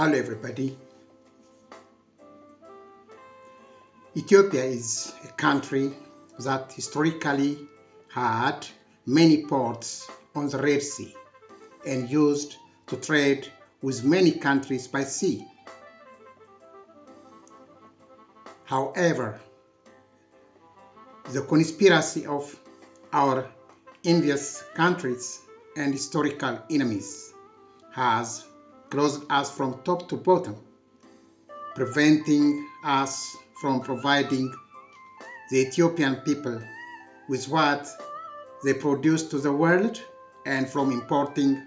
Hello everybody. Ethiopia is a country that historically had many ports on the Red Sea and used to trade with many countries by sea. However, the conspiracy of our envious countries and historical enemies has closed us from top to bottom, preventing us from providing the Ethiopian people with what they produce to the world and from importing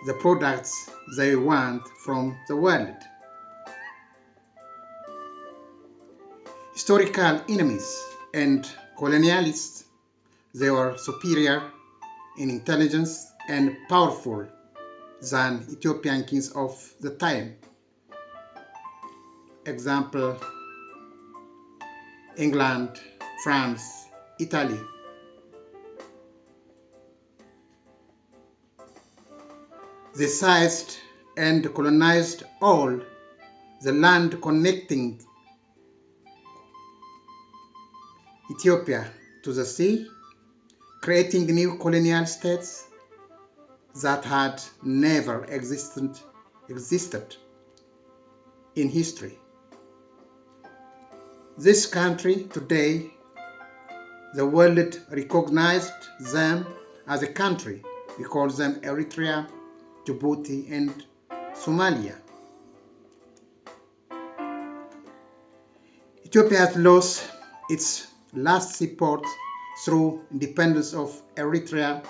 the products they want from the world. Historical enemies and colonialists, they were superior in intelligence and powerful than Ethiopian kings of the time. Example, England, France, Italy. They seized and colonized all the land connecting Ethiopia to the sea, creating new colonial states that had never existed in history. This country today, the world recognized them as a country. We call them Eritrea, Djibouti, and Somalia. Ethiopia has lost its last seaport through independence of Eritrea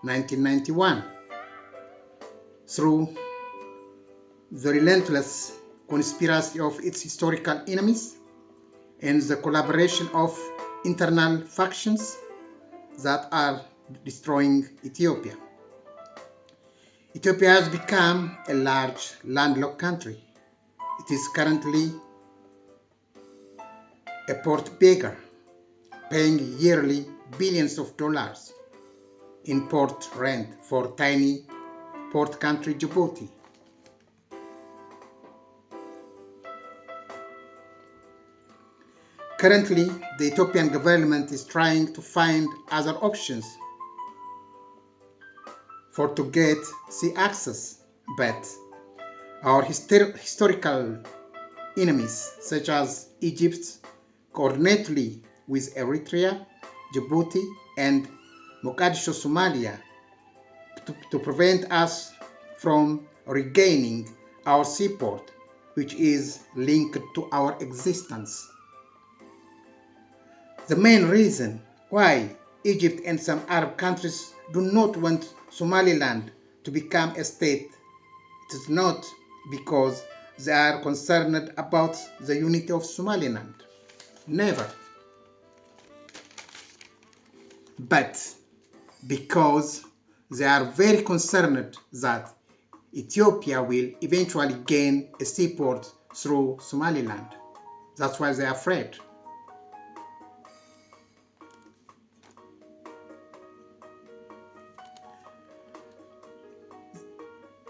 1991, through the relentless conspiracy of its historical enemies and the collaboration of internal factions that are destroying Ethiopia. Ethiopia has become a large landlocked country. It is currently a port beggar, paying yearly billions of dollars in port rent for tiny port country Djibouti. Currently, the Ethiopian government is trying to find other options to get sea access, but our historical enemies, such as Egypt, coordinately with Eritrea, Djibouti, and Mogadishu, Somalia, to prevent us from regaining our seaport, which is linked to our existence. The main reason why Egypt and some Arab countries do not want Somaliland to become a state, it is not because they are concerned about the unity of Somaliland. Never. But because they are very concerned that Ethiopia will eventually gain a seaport through Somaliland. That's why they are afraid.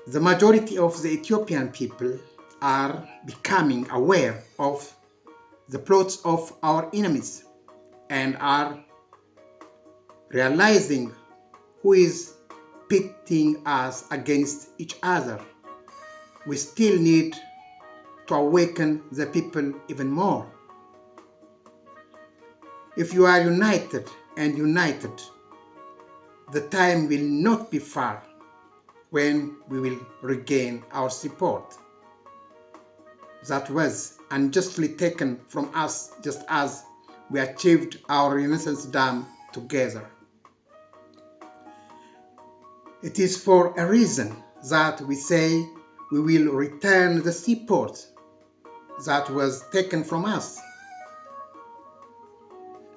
The majority of the Ethiopian people are becoming aware of the plots of our enemies and are realizing who is pitting us against each other. We still need to awaken the people even more. If you are united, the time will not be far when we will regain our seaport that was unjustly taken from us, just as we achieved our Renaissance Dam together. It is for a reason that we say we will return the seaport that was taken from us.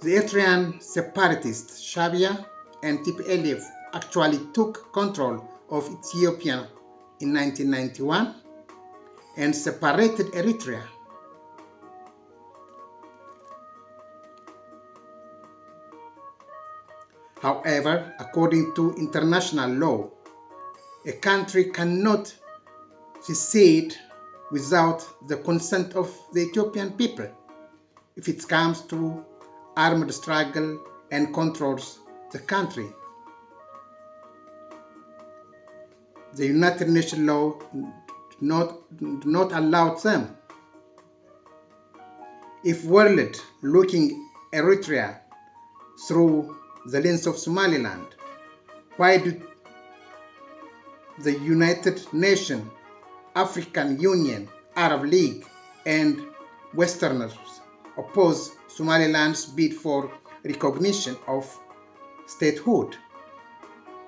The Eritrean separatists, Shabia and TPLF, actually took control of Ethiopia in 1991 and separated Eritrea. However, according to international law, a country cannot secede without the consent of the Ethiopian people if it comes to armed struggle and controls the country. The United Nations law not allow them. If world looking Eritrea through the lens of Somaliland, why do the United Nations, African Union, Arab League, and Westerners oppose Somaliland's bid for recognition of statehood,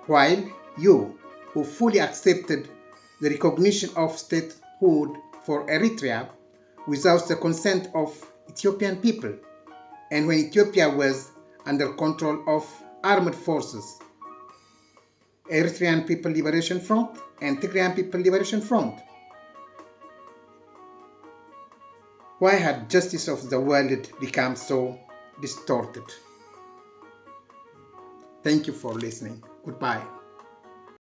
while you, who fully accepted the recognition of statehood for Eritrea without the consent of Ethiopian people, and when Ethiopia was under control of armed forces, Eritrean People Liberation Front and Tigrayan People Liberation Front. Why had justice of the world become so distorted? Thank you for listening. Goodbye.